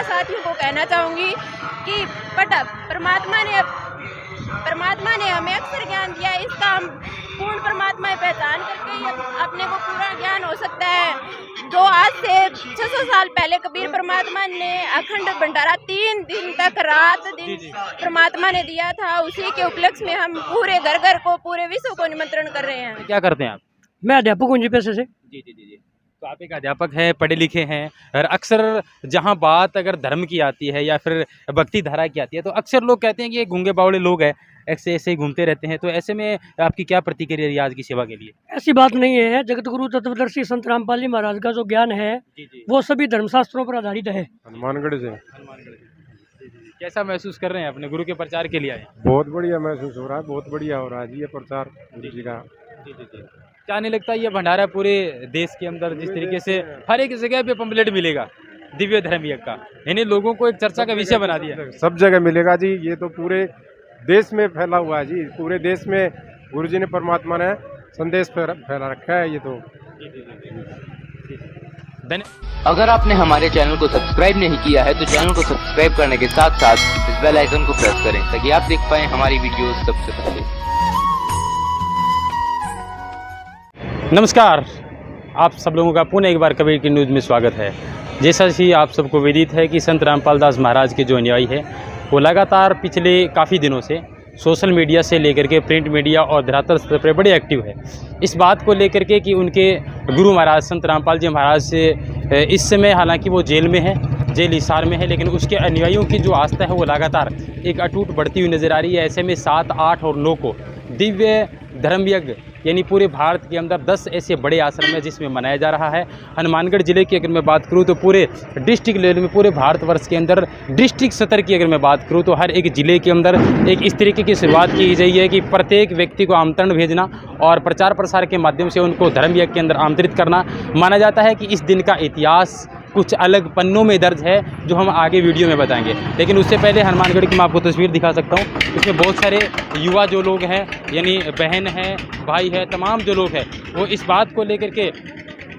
साथियों को कहना चाहूँगी कि परमात्मा ने हमें अक्सर ज्ञान दिया है, इसका हम पूर्ण परमात्मा की पहचान करके ही अपने को पूरा ज्ञान हो सकता है। जो आज से 600 साल पहले कबीर परमात्मा ने अखंड भंडारा 3 दिन तक रात दिन परमात्मा ने दिया था, उसी के उपलक्ष्य में हम पूरे घर घर को, पूरे विश्व को निमंत्रण कर रहे हैं। क्या करते हैं आप? मैं अध्यापक हूँ जी पेशे से। जी। तो आप एक अध्यापक हैं, पढ़े लिखे हैं, और अक्सर जहाँ बात अगर धर्म की आती है या फिर भक्ति धारा की आती है तो अक्सर लोग कहते हैं कि ये गूंगे बावड़े लोग हैं, ऐसे ही घूमते रहते हैं। तो ऐसे में आपकी क्या प्रतिक्रिया रही आज की सेवा के लिए? ऐसी बात नहीं है। जगत गुरु तत्वदर्शी संत रामपाल जी महाराज का जो ज्ञान है वो सभी धर्मशास्त्रों पर आधारित है। हनुमानगढ़ से। कैसा महसूस कर रहे हैं अपने गुरु के प्रचार के लिए आए? बहुत बढ़िया महसूस हो रहा है, बहुत बढ़िया हो रहा है जी ये प्रचार गुरु जी का। जी। क्या नहीं लगता ये भंडारा पूरे देश के अंदर जिस तरीके से हर एक जगह पे पंपलेट मिलेगा दिव्य धर्म यज्ञ का, यानी लोगों को एक चर्चा का विषय बना दिया? सब जगह मिलेगा जी, ये तो पूरे देश में फैला हुआ है जी। पूरे देश में गुरु जी ने, परमात्मा ने संदेश फैला रखा है ये तो। अगर आपने हमारे चैनल को सब्सक्राइब नहीं किया है तो चैनल को सब्सक्राइब करने के साथ साथ इस बेल आइकन को प्रेस करें ताकि आप देख पाएं हमारी वीडियोस सबसे पहले। नमस्कार, आप सब लोगों का पुनः एक बार कबीर की न्यूज़ में स्वागत है। जैसा कि आप सबको विदित है कि संत रामपाल दास महाराज के जो अनुयायी है वो लगातार पिछले काफ़ी दिनों से सोशल मीडिया से लेकर के प्रिंट मीडिया और धरातल स्तर पर बड़े एक्टिव है इस बात को लेकर के कि उनके गुरु महाराज संत रामपाल जी महाराज से इस समय हालांकि वो जेल में है, जेल हिसार में है, लेकिन उसके अनुयायियों की जो आस्था है वो लगातार एक अटूट बढ़ती हुई नज़र आ रही है। ऐसे में 7, 8 और 9 को दिव्य धर्म यज्ञ यानी पूरे भारत के अंदर 10 ऐसे बड़े आश्रम है जिसमें मनाया जा रहा है। हनुमानगढ़ जिले की अगर मैं बात करूं तो पूरे डिस्ट्रिक्ट लेवल में, पूरे भारतवर्ष के अंदर डिस्ट्रिक्ट स्तर की अगर मैं बात करूं तो हर एक ज़िले के अंदर एक इस तरीके की शुरुआत की गई है कि प्रत्येक व्यक्ति को आमंत्रण भेजना और प्रचार प्रसार के माध्यम से उनको धर्म यज्ञ के अंदर आमंत्रित करना। माना जाता है कि इस दिन का इतिहास कुछ अलग पन्नों में दर्ज है जो हम आगे वीडियो में बताएंगे। लेकिन उससे पहले हनुमानगढ़ की मैं आपको तस्वीर दिखा सकता हूँ। इसमें बहुत सारे युवा जो लोग हैं, यानी बहन हैं, भाई है, तमाम जो लोग हैं वो इस बात को लेकर के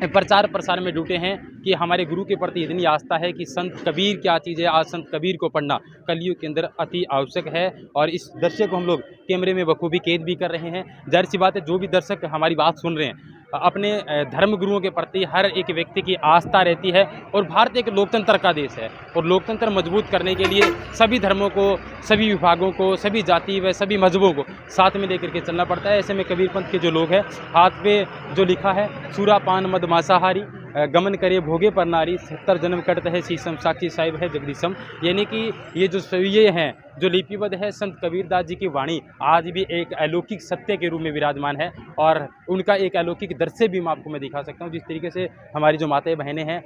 प्रचार प्रसार में जुटे हैं कि हमारे गुरु के प्रति इतनी आस्था है कि संत कबीर क्या चीज़ है। आज संत कबीर को पढ़ना कलयुग के अंदर अति आवश्यक है और इस दृश्य को हम लोग कैमरे में बखूबी कैद भी कर रहे हैं। जाहिर सी बात है जो भी दर्शक हमारी बात सुन रहे हैं अपने धर्म गुरुओं के प्रति हर एक व्यक्ति की आस्था रहती है और भारत एक लोकतंत्र का देश है और लोकतंत्र मजबूत करने के लिए सभी धर्मों को, सभी विभागों को, सभी जाति व सभी मजहबों को साथ में लेकर के चलना पड़ता है। ऐसे में कबीर पंथ के जो लोग हैं हाथ पे जो लिखा है सूरापान मद मांसाहारी गमन करे भोगे पर नारी 70 जन्म कटत है शीशम साक्षी साहिब है जगदीशम, यानी कि ये जो सविये हैं जो लिपिबद्ध है संत कबीरदास जी की वाणी आज भी एक अलौकिक सत्य के रूप में विराजमान है और उनका एक अलौकिक दृश्य भी मैं दिखा सकता हूँ। जिस तरीके से हमारी जो माताएं बहनें हैं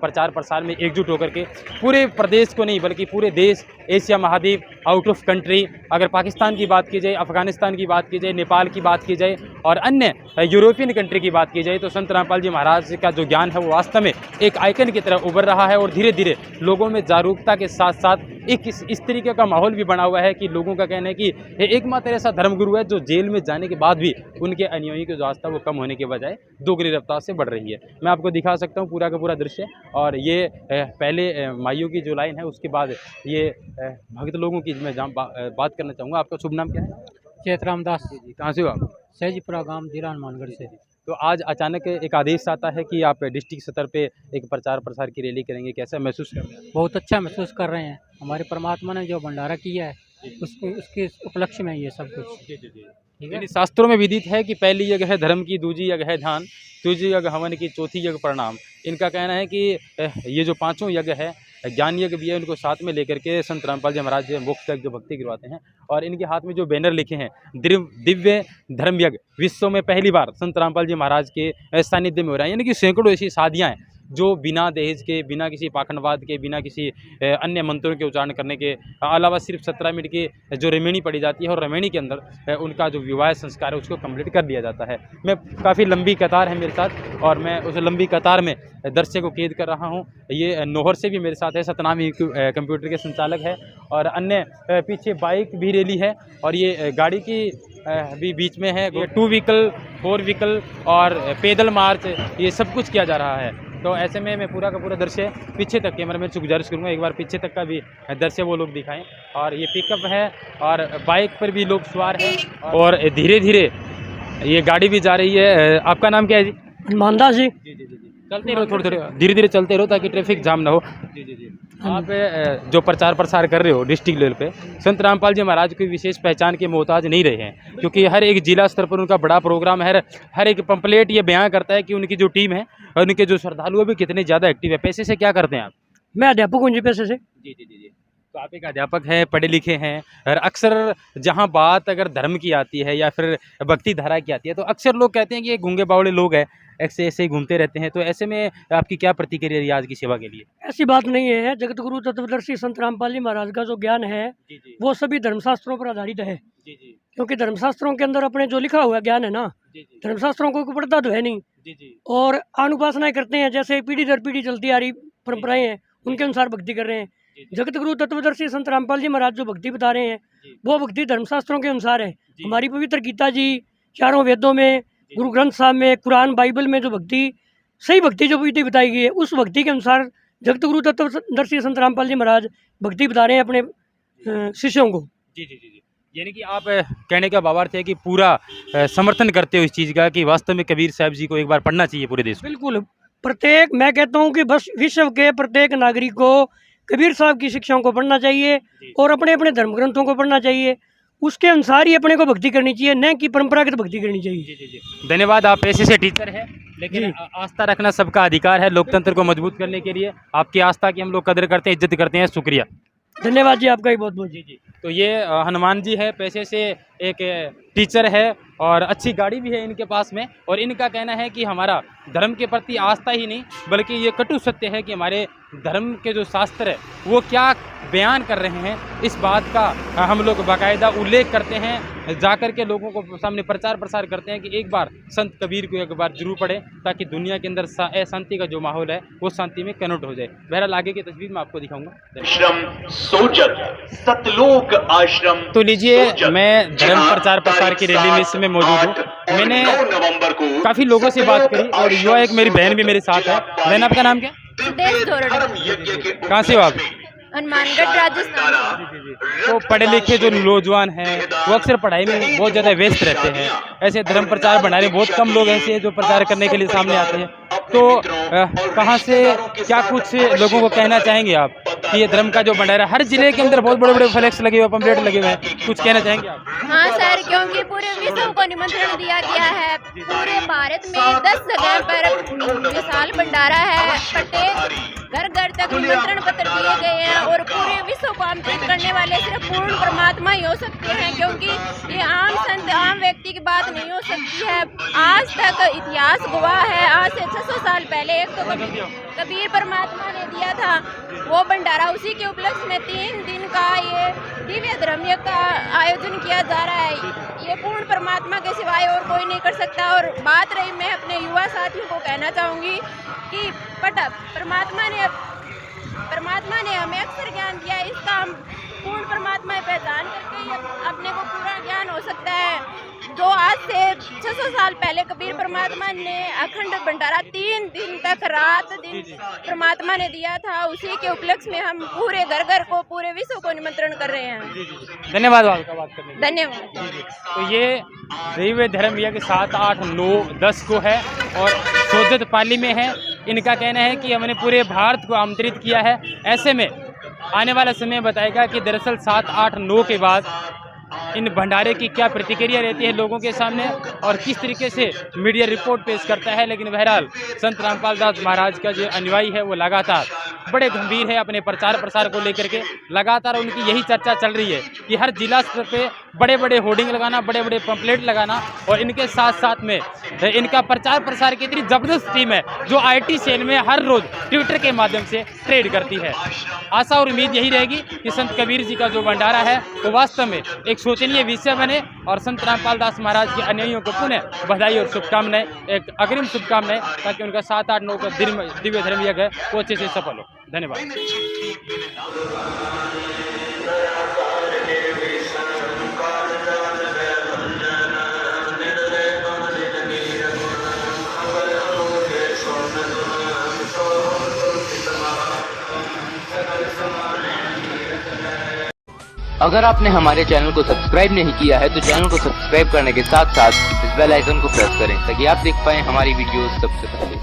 प्रचार प्रसार में एकजुट होकर के पूरे प्रदेश को नहीं बल्कि पूरे देश, एशिया महाद्वीप, आउट ऑफ कंट्री, अगर पाकिस्तान की बात की जाए, अफगानिस्तान की बात की जाए, नेपाल की बात की जाए और अन्य यूरोपियन कंट्री की बात की जाए तो संत रामपाल जी महाराज का जो ज्ञान है वो वास्तव में एक आइकन की तरह उभर रहा है और धीरे धीरे लोगों में जागरूकता के साथ साथ एक इस तरीके का माहौल भी बना हुआ है कि लोगों का कहना है कि एकमात्र ऐसा धर्मगुरु है जो जेल में जाने के बाद भी उनके अनुयायियों की जो आस्था वो कम होने के बजाय दोगुनी रफ्तार से बढ़ रही है। मैं आपको दिखा सकता हूँ पूरा का पूरा दृश्य और ये पहले माइयों की जो लाइन है उसके बाद ये भक्त लोगों की मैं बात करना चाहूँगा। आपका शुभ नाम क्या है? चैत रामदास जी, कहाँ से हो आप? सहजीपुरा गांव जिला हनुमानगढ़ से। तो आज अचानक एक आदेश आता है कि आप डिस्ट्रिक्ट स्तर पे एक प्रचार प्रसार की रैली करेंगे, कैसा महसूस कर रहे हैं? बहुत अच्छा महसूस कर रहे हैं। हमारे परमात्मा ने जो भंडारा किया है उसके उपलक्ष्य में ये सब कुछ। ठीक है। शास्त्रों में विदित है कि पहली यज्ञ है धर्म की, दूसरी यज्ञ है ध्यान, तीसरी यज्ञ हवन की, चौथी यज्ञ प्रणाम। इनका कहना है कि ये जो 5वां यज्ञ है ज्ञान यज्ञ भी है, उनको साथ में लेकर के संत रामपाल जी महाराज मोक्ष तक जो भक्ति करवाते हैं और इनके हाथ में जो बैनर लिखे हैं दिव्य धर्म यज्ञ विश्व में पहली बार संत रामपाल जी महाराज के सानिध्य में हो रहा है। यानी कि सैकड़ों ऐसी शादियाँ हैं जो बिना दहेज के, बिना किसी पाखंडवाद के, बिना किसी अन्य मंत्रों के उच्चारण करने के अलावा सिर्फ 17 मिनट की जो रेमेनी पड़ी जाती है और रेमेनी के अंदर उनका जो विवाह संस्कार है उसको कंप्लीट कर दिया जाता है। मैं काफ़ी लंबी कतार है मेरे साथ और मैं उस लंबी कतार में दर्शक को कैद कर रहा हूँ। ये नौहर से भी मेरे साथ है, सतनाम कंप्यूटर के संचालक है और अन्य पीछे बाइक भी रैली है और ये गाड़ी की भी बीच में है। 2 व्हीकल, 4 व्हीकल और पैदल मार्च ये सब कुछ किया जा रहा है। तो ऐसे में मैं पूरा का पूरा दृश्य पीछे तक कैमरामैन से गुजारिश करूँगा एक बार पीछे तक का भी दृश्य वो लोग दिखाएं। और ये पिकअप है और बाइक पर भी लोग सवार हैं और धीरे धीरे ये गाड़ी भी जा रही है। आपका नाम क्या है जी? ईमानदार जी। जी जी जी जी चलते रहो, थोड़ी थोड़ी धीरे धीरे चलते रहो ताकि ट्रैफिक जाम ना हो। जी जी जी आप जो प्रचार प्रसार कर रहे हो डिस्ट्रिक्ट लेवल पे, संत रामपाल जी महाराज की विशेष पहचान के मोहताज नहीं रहे हैं, क्योंकि हर एक जिला स्तर पर उनका बड़ा प्रोग्राम है। हर एक पंपलेट ये बयान करता है कि उनकी जो टीम है और उनके जो श्रद्धालु भी कितने ज़्यादा एक्टिव है। पैसे से क्या करते हैं आप? मैं अध्यापक हूँ जी, पैसे से। जी जी जी जी तो आप एक अध्यापक हैं, पढ़े लिखे हैं, और अक्सर जहाँ बात अगर धर्म की आती है या फिर भक्ति धारा की आती है तो अक्सर लोग कहते हैं कि ये गूंगे बावड़े लोग हैं, ऐसे ऐसे ही घूमते रहते हैं। तो ऐसे में आपकी क्या प्रतिक्रिया रही आज की सेवा के लिए? ऐसी बात नहीं है। जगत गुरु तत्वदर्शी संत रामपाल जी महाराज का जो ज्ञान है जी जी वो सभी धर्मशास्त्रों पर आधारित है, जी जी क्योंकि धर्मशास्त्रों के अंदर अपने जो लिखा हुआ ज्ञान है ना, जी जी धर्मशास्त्रों को पढ़ता तो है नहीं, जी जी और अनुपासनाएं करते हैं, जैसे पीढ़ी दर पीढ़ी चलती आ रही परंपराएं हैं उनके अनुसार भक्ति कर रहे हैं। जगत गुरु तत्वदर्शी संत रामपाल जी महाराज जो भक्ति बता रहे हैं वो भक्ति धर्मशास्त्रों के अनुसार है। हमारी पवित्र गीता जी, चारों वेदों में, गुरु ग्रंथ साहब में, कुरान बाइबल में जो भक्ति, सही भक्ति जो विधि बताई गई है उस भक्ति के अनुसार जगत गुरु तत्वदर्शी संत रामपाल जी महाराज भक्ति बता रहे हैं अपने शिष्यों को। जी जी जी जी यानी कि आप कहने का भावार्थ है कि पूरा समर्थन करते हो इस चीज़ का कि वास्तव में कबीर साहब जी को एक बार पढ़ना चाहिए पूरे देश में? बिल्कुल, प्रत्येक, मैं कहता हूँ कि बस विश्व के प्रत्येक नागरिक को कबीर साहब की शिक्षाओं को पढ़ना चाहिए और अपने अपने धर्म ग्रंथों को पढ़ना चाहिए। उसके अनुसार ही अपने को भक्ति करनी चाहिए, न कि परंपरागत भक्ति करनी चाहिए। जी जी जी धन्यवाद। आप पेशे से टीचर हैं, लेकिन आस्था रखना सबका अधिकार है। लोकतंत्र को मजबूत करने के लिए आपकी आस्था की हम लोग कदर करते हैं, इज्जत करते हैं। शुक्रिया, धन्यवाद जी, आपका ही बहुत बहुत। जी जी तो ये हनुमान जी है, पेशे से एक टीचर है और अच्छी गाड़ी भी है इनके पास में। और इनका कहना है कि हमारा धर्म के प्रति आस्था ही नहीं बल्कि ये कटु सत्य है कि हमारे धर्म के जो शास्त्र है वो क्या बयान कर रहे हैं, इस बात का हम लोग बाकायदा उल्लेख करते हैं, जाकर के लोगों को सामने प्रचार प्रसार करते हैं कि एक बार संत कबीर को एक बार जरूर पढ़े ताकि दुनिया के अंदर अशांति का जो माहौल है वो शांति में कन्वर्ट हो जाए। बहरहाल आगे की तस्वीर मैं आपको दिखाऊंगा। आश्रम सोजत, सतलोक आश्रम। तो लीजिए, मैं धर्म प्रचार प्रसार की रैली में इस समय मौजूद हूँ। मैंने नवंबर को काफ़ी लोगों से बात करी और युवा एक मेरी बहन भी मेरे साथ है। बहन, आपका नाम क्या? सुदेश धोरडे। कहाँ से हो आप? हनुमानगढ़, राजस्थान। तो पढ़े लिखे जो नौजवान हैं वो अक्सर पढ़ाई में बहुत ज़्यादा व्यस्त रहते हैं। ऐसे धर्म प्रचार बनाने बहुत कम लोग ऐसे हैं जो प्रचार करने के लिए सामने आते हैं। तो कहाँ से क्या कुछ लोगों को कहना चाहेंगे आप कि ये धर्म का जो भंडारा, हर जिले के अंदर बहुत बड़े बड़े फ्लेक्स लगे हुए, पंपलेट लगे हुए हैं, कुछ कहना चाहेंगे आप? हाँ सर, क्योंकि पूरे विश्व को निमंत्रण दिया गया है। पूरे भारत में 10 जगह पर विशाल भंडारा है। प्रत्येक घर घर तक निमंत्रण पत्र दिए गए हैं और पूरे विश्व को आमंत्रित करने वाले सिर्फ पूर्ण परमात्मा ही हो सकते हैं, क्योंकि ये आम संत, आम व्यक्ति की बात नहीं हो सकती है। आज तक इतिहास गवाह है, आज से 600 साल पहले एक तो कबीर परमात्मा ने दिया था वो भंडारा, उसी के उपलक्ष्य में 3 दिन का ये दिव्य धर्म का आयोजन किया जा रहा है। ये पूर्ण परमात्मा के सिवाय और कोई नहीं कर सकता। और बात रही, मैं अपने युवा साथियों को कहना चाहूँगी कि परमात्मा ने हमें अक्सर ज्ञान दिया है, इसका हम पूर्ण परमात्मा की पहचान करके ही अपने को पूरा ज्ञान हो सकता है। जो आज से 600 साल पहले कबीर परमात्मा ने अखंड भंडारा 3 दिन तक रात दिन परमात्मा ने दिया था, उसी के उपलक्ष्य में हम पूरे घर घर को, पूरे विश्व को निमंत्रण कर रहे हैं। धन्यवाद आपका बात करने के लिए। धन्यवाद। तो ये दैवीय धर्म यज्ञ 7, 8, 9, 10 को है और सोजत पाली में है। इनका कहना है कि हमने पूरे भारत को आमंत्रित किया है। ऐसे में आने वाला समय बताएगा कि दरअसल 7, 8, 9 के बाद इन भंडारे की क्या प्रतिक्रिया रहती है लोगों के सामने और किस तरीके से मीडिया रिपोर्ट पेश करता है। लेकिन बहरहाल संत रामपाल दास महाराज का जो अनुयायी है वो लगातार बड़े गंभीर है अपने प्रचार प्रसार को लेकर के। लगातार उनकी यही चर्चा चल रही है कि हर जिला स्तर पे बड़े बड़े होर्डिंग लगाना, बड़े बड़े पंपलेट लगाना, और इनके साथ साथ में इनका प्रचार प्रसार की इतनी जबरदस्त टीम है जो IT सेल में हर रोज ट्विटर के माध्यम से ट्रेड करती है। आशा और उम्मीद यही रहेगी कि संत कबीर जी का जो भंडारा है वो वास्तव में एक शोचनीय विषय बने और संत रामपाल दास महाराज के अनुयायियों को पुनः बधाई और शुभकामनाएं, एक अग्रिम शुभकामनाएं, ताकि उनका 7, 8, 9 का दिव्य धर्म यज्ञ है वो अच्छे से सफल हो। धन्यवाद। अगर आपने हमारे चैनल को सब्सक्राइब नहीं किया है तो चैनल को सब्सक्राइब करने के साथ साथ इस बेल आइकन को प्रेस करें ताकि आप देख पाएं हमारी वीडियोस सबसे पहले।